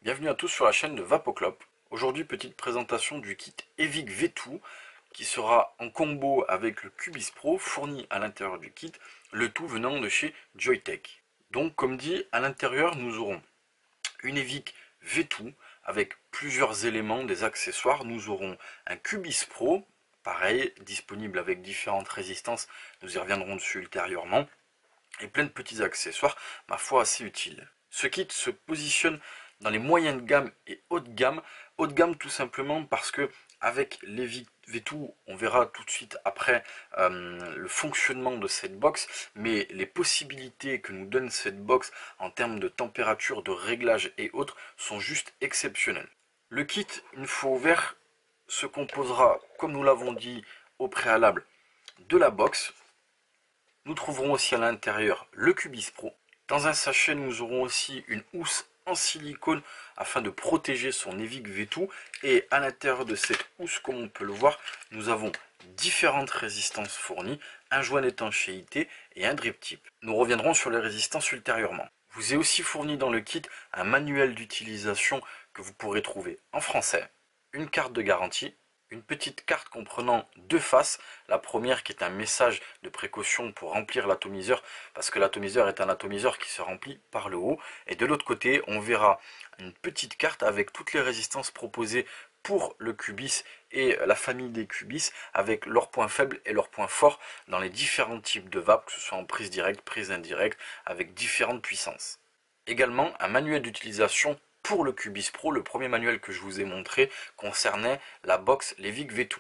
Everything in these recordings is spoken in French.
Bienvenue à tous sur la chaîne de Vapoclop. Aujourd'hui, petite présentation du kit Evic V2 qui sera en combo avec le Cubis Pro fourni à l'intérieur du kit, le tout venant de chez Joyetech. Donc comme dit, à l'intérieur nous aurons une Evic V2 avec plusieurs éléments, des accessoires. Nous aurons un Cubis Pro, pareil, disponible avec différentes résistances, nous y reviendrons dessus ultérieurement, et plein de petits accessoires, ma foi assez utiles. Ce kit se positionne dans les moyennes de gamme et haut de gamme. Haut de gamme tout simplement parce que avec l'Evic V2, on verra tout de suite après le fonctionnement de cette box, mais les possibilités que nous donne cette box en termes de température, de réglage et autres sont juste exceptionnelles. Le kit, une fois ouvert, se composera, comme nous l'avons dit au préalable, de la box. Nous trouverons aussi à l'intérieur le Cubis Pro. Dans un sachet, nous aurons aussi une housse en silicone afin de protéger son Evic V2. Et à l'intérieur de cette housse, comme on peut le voir, nous avons différentes résistances fournies, un joint d'étanchéité et un drip tip. Nous reviendrons sur les résistances ultérieurement. Vous est aussi fourni dans le kit un manuel d'utilisation que vous pourrez trouver en français, une carte de garantie, une petite carte comprenant deux faces. La première qui est un message de précaution pour remplir l'atomiseur, parce que l'atomiseur est un atomiseur qui se remplit par le haut. Et de l'autre côté, on verra une petite carte avec toutes les résistances proposées pour le Cubis et la famille des Cubis, avec leurs points faibles et leurs points forts dans les différents types de vapes, que ce soit en prise directe, prise indirecte, avec différentes puissances. Également, un manuel d'utilisation pour le Cubis Pro. Le premier manuel que je vous ai montré concernait la box l'Evic V2.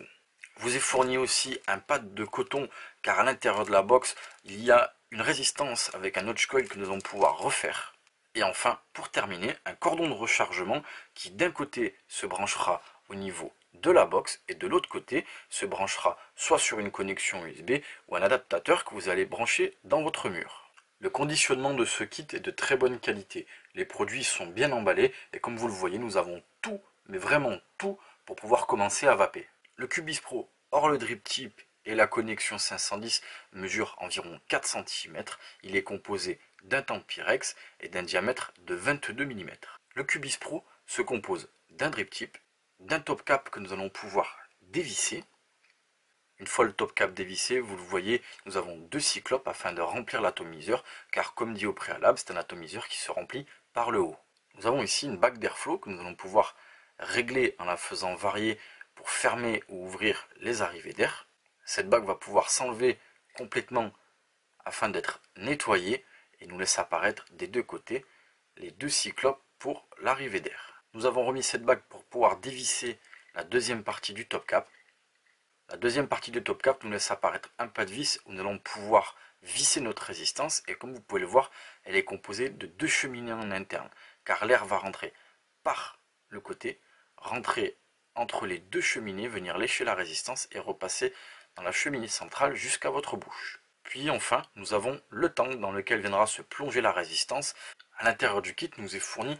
Vous est fourni aussi un pad de coton, car à l'intérieur de la box, il y a une résistance avec un notch coil que nous allons pouvoir refaire. Et enfin, pour terminer, un cordon de rechargement qui d'un côté se branchera au niveau de la box et de l'autre côté se branchera soit sur une connexion USB ou un adaptateur que vous allez brancher dans votre mur. Le conditionnement de ce kit est de très bonne qualité. Les produits sont bien emballés et comme vous le voyez, nous avons tout, mais vraiment tout, pour pouvoir commencer à vaper. Le Cubis Pro, hors le drip tip et la connexion 510, mesure environ 4 cm. Il est composé d'un Tempirex et d'un diamètre de 22 mm. Le Cubis Pro se compose d'un drip tip, d'un top cap que nous allons pouvoir dévisser. Une fois le top cap dévissé, vous le voyez, nous avons deux cyclopes afin de remplir l'atomiseur, car comme dit au préalable, c'est un atomiseur qui se remplit par le haut. Nous avons ici une bague d'airflow que nous allons pouvoir régler en la faisant varier pour fermer ou ouvrir les arrivées d'air. Cette bague va pouvoir s'enlever complètement afin d'être nettoyée et nous laisse apparaître des deux côtés les deux cyclopes pour l'arrivée d'air. Nous avons remis cette bague pour pouvoir dévisser la deuxième partie du top cap. La deuxième partie du top cap nous laisse apparaître un pas de vis où nous allons pouvoir visser notre résistance, et comme vous pouvez le voir, elle est composée de deux cheminées en interne, car l'air va rentrer par le côté, rentrer entre les deux cheminées, venir lécher la résistance et repasser dans la cheminée centrale jusqu'à votre bouche. Puis enfin, nous avons le tank dans lequel viendra se plonger la résistance. À l'intérieur du kit nous est fourni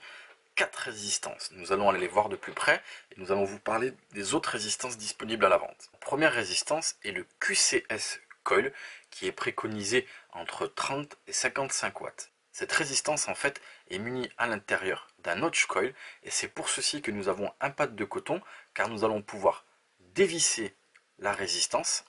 4 résistances. Nous allons aller les voir de plus près et nous allons vous parler des autres résistances disponibles à la vente. La première résistance est le QCS Coil qui est préconisé entre 30 et 55 watts. Cette résistance en fait est munie à l'intérieur d'un notch coil et c'est pour ceci que nous avons un pad de coton, car nous allons pouvoir dévisser la résistance,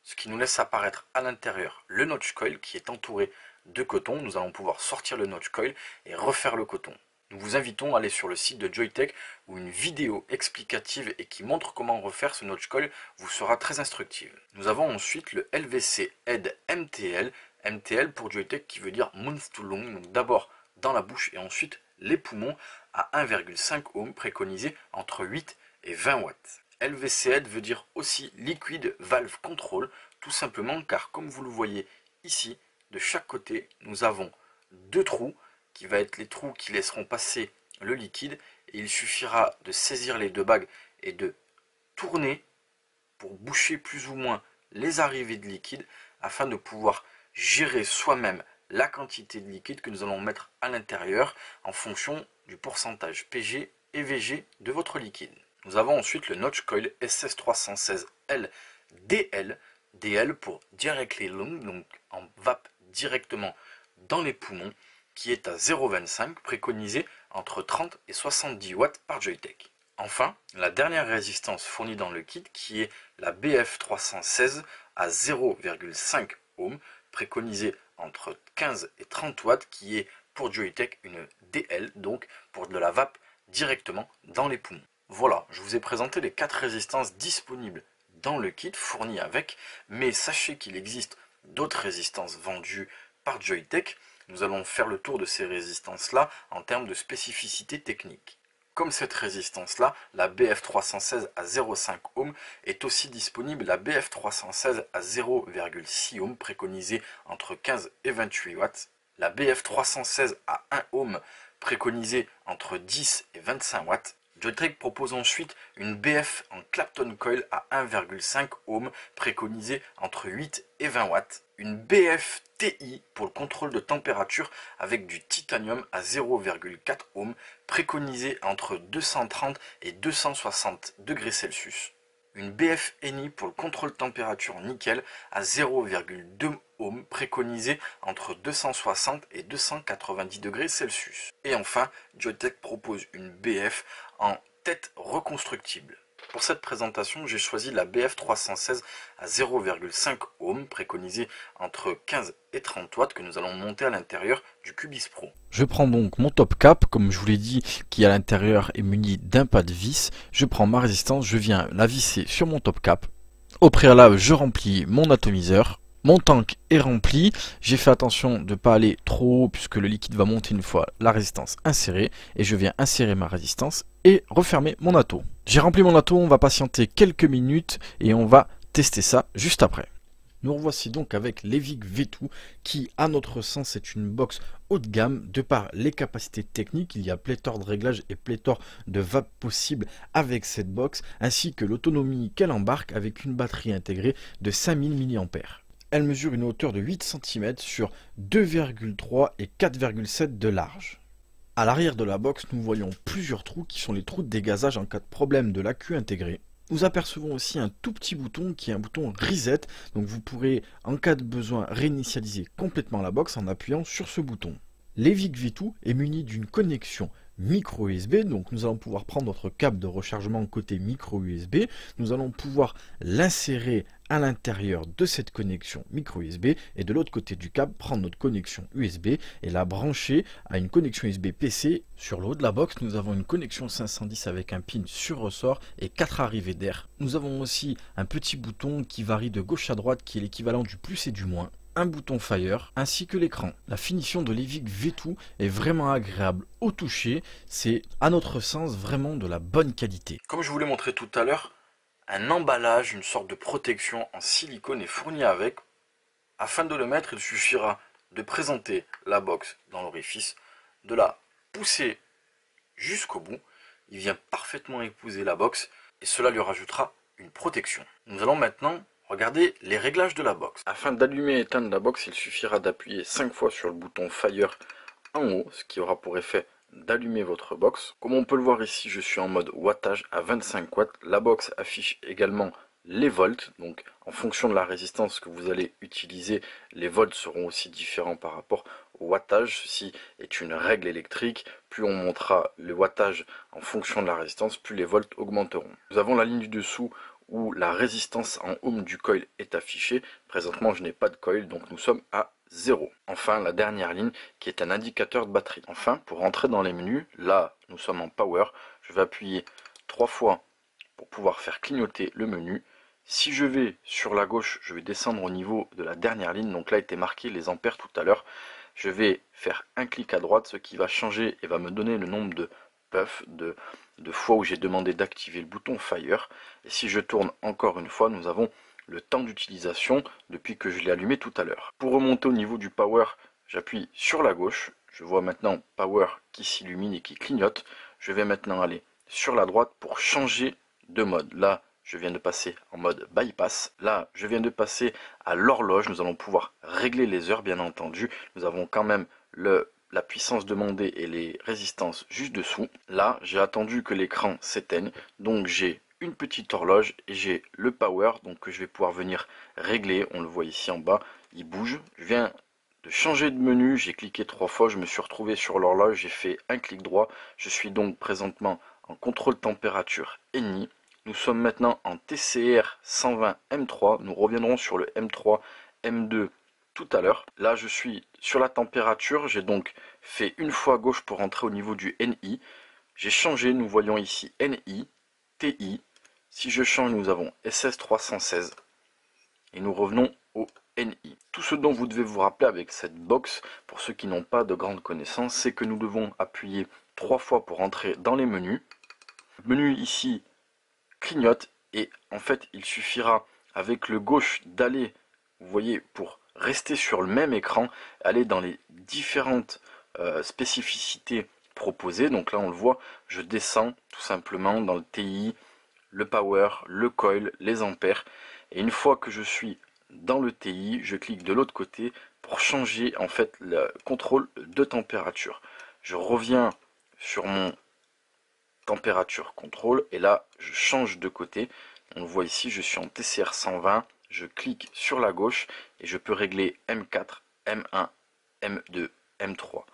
ce qui nous laisse apparaître à l'intérieur le notch coil qui est entouré de coton. Nous allons pouvoir sortir le notch coil et refaire le coton. Nous vous invitons à aller sur le site de Joyetech où une vidéo explicative et qui montre comment refaire ce notch coil vous sera très instructive. Nous avons ensuite le LVC Head MTL, MTL pour Joyetech qui veut dire Mouth to Lung, donc d'abord dans la bouche et ensuite les poumons à 1,5 ohm préconisé entre 8 et 20 watts. LVC Head veut dire aussi Liquid Valve Control, tout simplement car comme vous le voyez ici, de chaque côté, nous avons deux trous qui vont être les trous qui laisseront passer le liquide, et il suffira de saisir les deux bagues et de tourner pour boucher plus ou moins les arrivées de liquide afin de pouvoir gérer soi-même la quantité de liquide que nous allons mettre à l'intérieur en fonction du pourcentage PG et VG de votre liquide. Nous avons ensuite le Notch Coil SS316L DL, DL pour Directly Lung, donc en vape directement dans les poumons, qui est à 0,25, préconisé entre 30 et 70 watts par Joyetech. Enfin, la dernière résistance fournie dans le kit qui est la BF316 à 0,5 ohms, préconisée entre 15 et 30 watts, qui est pour Joyetech une DL, donc pour de la vape directement dans les poumons. Voilà, je vous ai présenté les 4 résistances disponibles dans le kit fourni avec, mais sachez qu'il existe d'autres résistances vendues par Joyetech. Nous allons faire le tour de ces résistances-là en termes de spécificité technique. Comme cette résistance-là, la BF316 à 0,5 ohm, est aussi disponible la BF316 à 0,6 ohm, préconisée entre 15 et 28 watts. La BF316 à 1 ohm, préconisée entre 10 et 25 watts. Joyetech propose ensuite une BF en Clapton Coil à 1,5 ohm, préconisée entre 8 et 20 watts. Une BF TI pour le contrôle de température avec du titanium à 0,4 ohm, préconisée entre 230 et 260 degrés Celsius. Une BF ENI pour le contrôle température nickel à 0,2 ohm, préconisée entre 260 et 290 degrés Celsius. Et enfin, Joyetech propose une BF en tête reconstructible. Pour cette présentation, j'ai choisi la BF316 à 0,5 ohm, préconisée entre 15 et 30 watts, que nous allons monter à l'intérieur du Cubis Pro. Je prends donc mon top cap, comme je vous l'ai dit, qui à l'intérieur est muni d'un pas de vis. Je prends ma résistance, je viens la visser sur mon top cap. Au préalable, je remplis mon atomiseur. Mon tank est rempli, j'ai fait attention de ne pas aller trop haut puisque le liquide va monter une fois la résistance insérée, et je viens insérer ma résistance et refermer mon ato. J'ai rempli mon ato, on va patienter quelques minutes et on va tester ça juste après. Nous revoici donc avec l'Evic V2 qui, à notre sens, est une box haut de gamme de par les capacités techniques. Il y a pléthore de réglages et pléthore de vape possibles avec cette box, ainsi que l'autonomie qu'elle embarque avec une batterie intégrée de 5000 mAh. Elle mesure une hauteur de 8 cm sur 2,3 et 4,7 de large. À l'arrière de la box, nous voyons plusieurs trous qui sont les trous de dégazage en cas de problème de l'AQ intégré. Nous apercevons aussi un tout petit bouton qui est un bouton reset, donc vous pourrez en cas de besoin réinitialiser complètement la box en appuyant sur ce bouton. L'Evic V2 est muni d'une connexion micro USB, donc nous allons pouvoir prendre notre câble de rechargement côté micro USB, nous allons pouvoir l'insérer à l'intérieur de cette connexion micro USB et de l'autre côté du câble prendre notre connexion USB et la brancher à une connexion USB PC. Sur le haut de la box, nous avons une connexion 510 avec un pin sur ressort et 4 arrivées d'air. Nous avons aussi un petit bouton qui varie de gauche à droite qui est l'équivalent du plus et du moins, un bouton Fire ainsi que l'écran. La finition de l'Evic V2 est vraiment agréable au toucher, c'est à notre sens vraiment de la bonne qualité. Comme je vous l'ai montré tout à l'heure, un emballage, une sorte de protection en silicone est fourni avec. Afin de le mettre, il suffira de présenter la box dans l'orifice, de la pousser jusqu'au bout. Il vient parfaitement épouser la box et cela lui rajoutera une protection. Nous allons maintenant regarder les réglages de la box. Afin d'allumer et éteindre la box, il suffira d'appuyer 5 fois sur le bouton Fire en haut, ce qui aura pour effet d'allumer votre box. Comme on peut le voir ici, je suis en mode wattage à 25 watts. La box affiche également les volts, donc en fonction de la résistance que vous allez utiliser, les volts seront aussi différents par rapport au wattage. Ceci est une règle électrique, plus on montera le wattage en fonction de la résistance, plus les volts augmenteront. Nous avons la ligne du dessous où la résistance en ohm du coil est affichée. Présentement je n'ai pas de coil, donc nous sommes à 0. Enfin, la dernière ligne qui est un indicateur de batterie. Enfin, pour rentrer dans les menus, là nous sommes en power, je vais appuyer 3 fois pour pouvoir faire clignoter le menu. Si je vais sur la gauche, je vais descendre au niveau de la dernière ligne, donc là était marqué les ampères tout à l'heure. Je vais faire un clic à droite, ce qui va changer et va me donner le nombre de puffs, de fois où j'ai demandé d'activer le bouton Fire. Et si je tourne encore une fois, nous avons le temps d'utilisation depuis que je l'ai allumé tout à l'heure. Pour remonter au niveau du power, j'appuie sur la gauche. Je vois maintenant power qui s'illumine et qui clignote. Je vais maintenant aller sur la droite pour changer de mode. Là, je viens de passer en mode bypass. Là, je viens de passer à l'horloge. Nous allons pouvoir régler les heures, bien entendu. Nous avons quand même la puissance demandée et les résistances juste dessous. Là, j'ai attendu que l'écran s'éteigne. Donc, j'ai une petite horloge et j'ai le power donc que je vais pouvoir venir régler. On le voit ici en bas, il bouge. Je viens de changer de menu. J'ai cliqué 3 fois, je me suis retrouvé sur l'horloge, j'ai fait un clic droit. Je suis donc présentement en contrôle température ENI. Nous sommes maintenant en TCR 120 M3. Nous reviendrons sur le M3, M2 tout à l'heure. Là, je suis sur la température. J'ai donc fait une fois à gauche pour entrer au niveau du NI. J'ai changé, nous voyons ici NI, TI. Si je change, nous avons SS316. Et nous revenons au NI. Tout ce dont vous devez vous rappeler avec cette box, pour ceux qui n'ont pas de grandes connaissances, c'est que nous devons appuyer 3 fois pour entrer dans les menus. Le menu ici clignote et en fait il suffira avec le gauche d'aller, vous voyez, pour rester sur le même écran, aller dans les différentes spécificités proposées. Donc là on le voit, je descends tout simplement dans le TI, le power, le coil, les ampères, et une fois que je suis dans le TI, je clique de l'autre côté pour changer en fait le contrôle de température. Je reviens sur mon température contrôle et là je change de côté. On le voit ici, je suis en TCR 120, je clique sur la gauche et je peux régler M4, M1, M2, M3.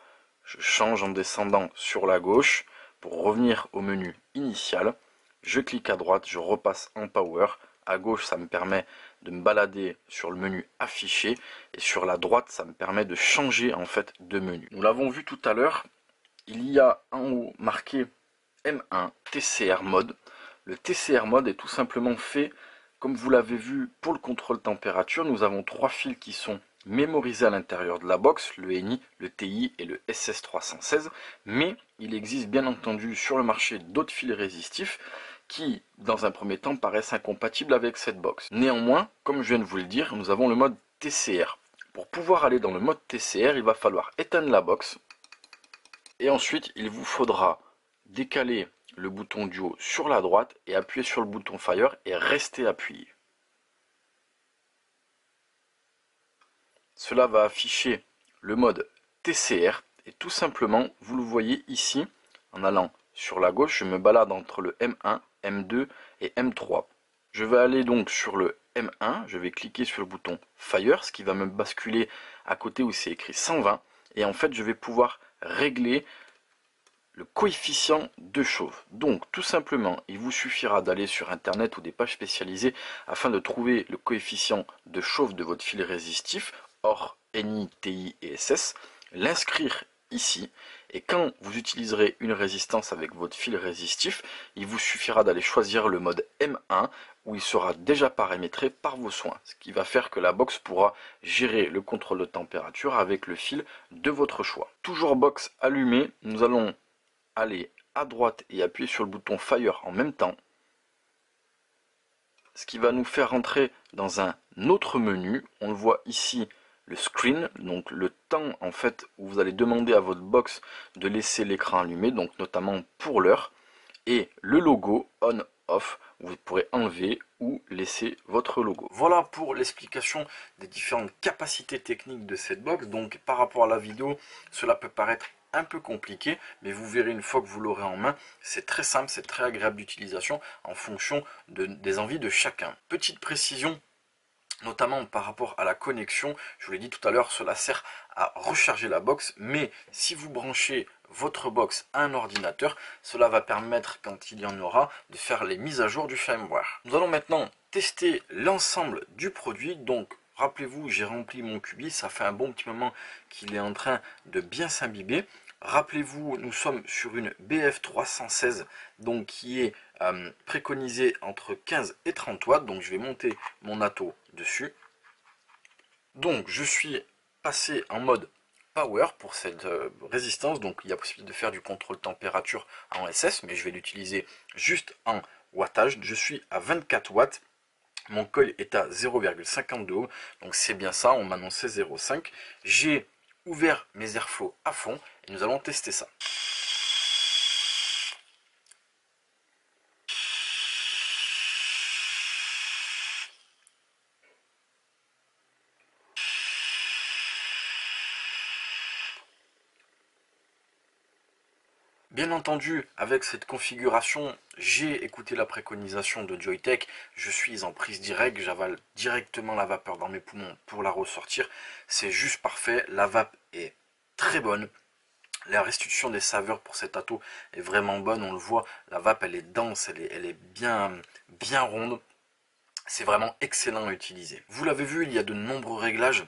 Je change en descendant sur la gauche pour revenir au menu initial. Je clique à droite, je repasse en power. À gauche, ça me permet de me balader sur le menu affiché et sur la droite, ça me permet de changer en fait de menu. Nous l'avons vu tout à l'heure, il y a en haut marqué M1 TCR mode. Le TCR mode est tout simplement fait, comme vous l'avez vu pour le contrôle température. Nous avons 3 fils qui sont mémorisés à l'intérieur de la box, le NI, le TI et le SS316. Mais il existe bien entendu sur le marché d'autres fils résistifs qui, dans un premier temps, paraissent incompatibles avec cette box. Néanmoins, comme je viens de vous le dire, nous avons le mode TCR. Pour pouvoir aller dans le mode TCR, il va falloir éteindre la box. Et ensuite, il vous faudra décaler le bouton du haut sur la droite et appuyer sur le bouton Fire et rester appuyé. Cela va afficher le mode TCR et tout simplement, vous le voyez ici, en allant sur la gauche, je me balade entre le M1, M2 et M3. Je vais aller donc sur le M1, je vais cliquer sur le bouton Fire, ce qui va me basculer à côté où c'est écrit 120 et en fait je vais pouvoir régler le coefficient de chauffe. Donc tout simplement, il vous suffira d'aller sur internet ou des pages spécialisées afin de trouver le coefficient de chauffe de votre fil résistif, hors NI, TI et SS, l'inscrire ici, et quand vous utiliserez une résistance avec votre fil résistif, il vous suffira d'aller choisir le mode M1 où il sera déjà paramétré par vos soins, ce qui va faire que la box pourra gérer le contrôle de température avec le fil de votre choix. Toujours box allumée, nous allons aller à droite et appuyer sur le bouton Fire en même temps, ce qui va nous faire entrer dans un autre menu. On le voit ici, le screen, donc le temps en fait où vous allez demander à votre box de laisser l'écran allumé, donc notamment pour l'heure, et le logo on off, vous pourrez enlever ou laisser votre logo. Voilà pour l'explication des différentes capacités techniques de cette box. Donc par rapport à la vidéo, cela peut paraître un peu compliqué, mais vous verrez une fois que vous l'aurez en main, c'est très simple, c'est très agréable d'utilisation en fonction des envies de chacun. Petite précision, notamment par rapport à la connexion, je vous l'ai dit tout à l'heure, cela sert à recharger la box, mais si vous branchez votre box à un ordinateur, cela va permettre, quand il y en aura, de faire les mises à jour du firmware. Nous allons maintenant tester l'ensemble du produit. Donc rappelez-vous, j'ai rempli mon Cubis, ça fait un bon petit moment qu'il est en train de bien s'imbiber. Rappelez-vous, nous sommes sur une BF316, donc qui est préconisée entre 15 et 30 watts. Donc je vais monter mon atto dessus. Donc je suis passé en mode power pour cette résistance. Donc il y a possibilité de faire du contrôle température en SS, mais je vais l'utiliser juste en wattage. Je suis à 24 watts. Mon coil est à 0,52 ohms, donc c'est bien ça, on m'annonçait 0,5. J'ai ouvert mes airflow à fond et nous allons tester ça. Bien entendu, avec cette configuration, j'ai écouté la préconisation de Joytech, je suis en prise directe, j'avale directement la vapeur dans mes poumons pour la ressortir, c'est juste parfait, la vape est très bonne. La restitution des saveurs pour cet ato est vraiment bonne, on le voit, la vape elle est dense, elle est bien ronde, c'est vraiment excellent à utiliser. Vous l'avez vu, il y a de nombreux réglages.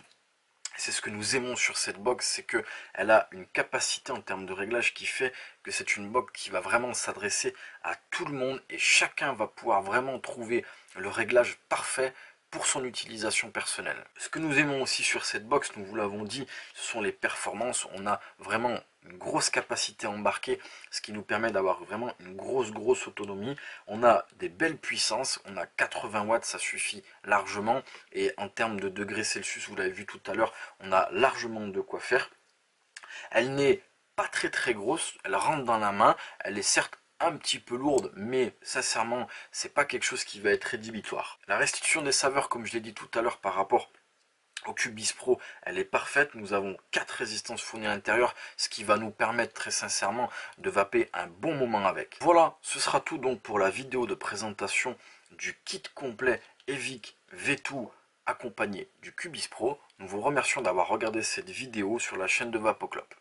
C'est ce que nous aimons sur cette box, c'est que elle a une capacité en termes de réglage qui fait que c'est une box qui va vraiment s'adresser à tout le monde et chacun va pouvoir vraiment trouver le réglage parfait pour son utilisation personnelle. Ce que nous aimons aussi sur cette box, nous vous l'avons dit, ce sont les performances. On a vraiment une grosse capacité embarquée, ce qui nous permet d'avoir vraiment une grosse autonomie. On a des belles puissances, on a 80 watts, ça suffit largement. Et en termes de degrés Celsius, vous l'avez vu tout à l'heure, on a largement de quoi faire. Elle n'est pas très grosse, elle rentre dans la main, elle est certes un petit peu lourde, mais sincèrement, c'est pas quelque chose qui va être rédhibitoire. La restitution des saveurs, comme je l'ai dit tout à l'heure par rapport au Cubis Pro, elle est parfaite. Nous avons 4 résistances fournies à l'intérieur, ce qui va nous permettre très sincèrement de vaper un bon moment avec. Voilà, ce sera tout donc pour la vidéo de présentation du kit complet Evic V2 accompagné du Cubis Pro. Nous vous remercions d'avoir regardé cette vidéo sur la chaîne de Vapoclop.